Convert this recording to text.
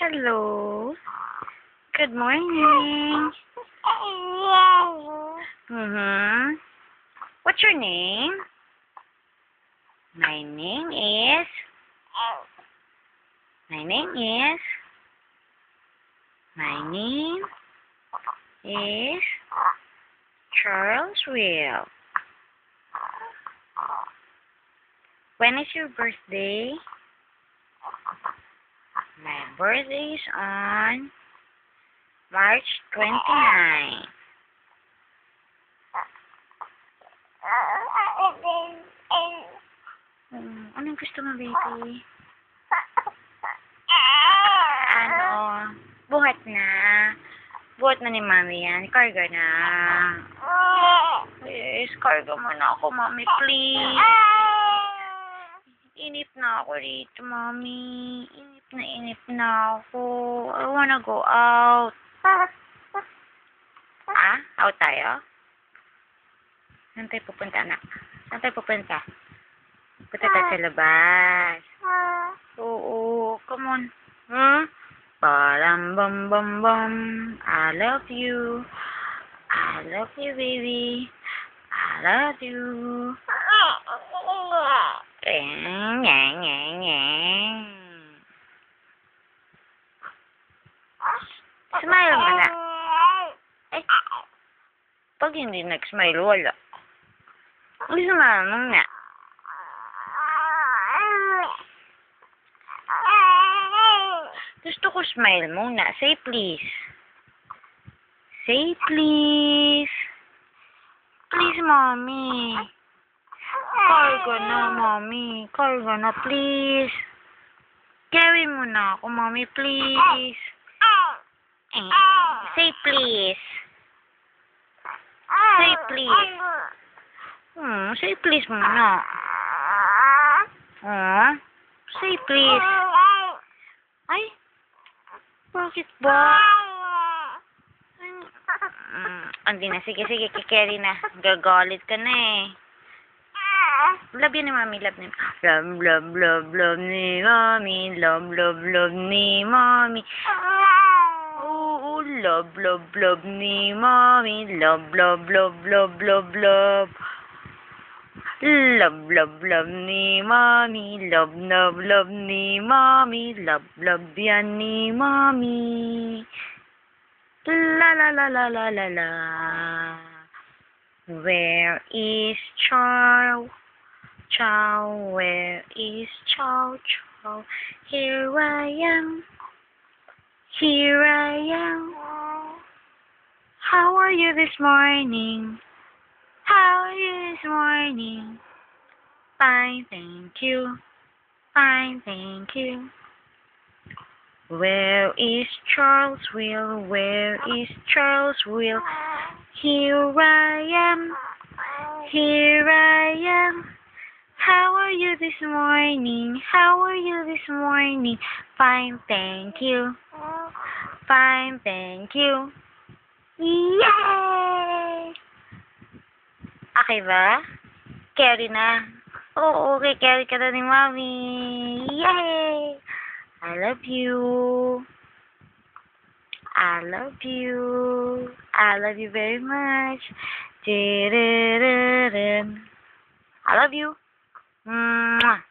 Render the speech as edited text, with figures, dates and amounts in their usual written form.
Hello. Good morning. What's your name? My name is... My name is Charles Will. When is your birthday? My birthday is on March 29. Anong gusto mo, baby? Ano? Buhat na. Buhat na ni Mami yan. Karga na. Please, karga mo na ako, Mami, please. Inip na ako rito, Mami. Inip na ako. I wanna go out. Out tayo? Saan tayo pupunta, anak? Saan tayo pupunta? Punta tayo sa labas. Oo, come on. Balam bum bum bum. I love you. I love you, baby. I love you. Smile mo na. Eh, pag hindi nag-smile, wala. Smile mo na. Gusto ko smile muna. Say please. Say please. Please, Mommy. Karga na, Mommy. Karga na, please. Carry mo na ako, Mommy, please. Say please. Say please. Say please muna. Say please. Ay, bakit ba? Andi na. Sige, kikerry na. Gagalit ka na eh. Love yun ni Mami, love ni Mami. Love ni Mami. Love ni Mami. Oo, love ni Mami. Love. Love ni Mami. Love ni Mami. Love yan ni Mami. La. Where is Chow? Where is Chow? Here I am. How are you this morning? Fine, thank you. Where is Charles Will? Here I am. How are you this morning? Fine, thank you. Yay! Okay ba? Carry na. Oo, okay, carry ka na ni Mami. Yay! I love you. I love you very much. I love you. Mwah.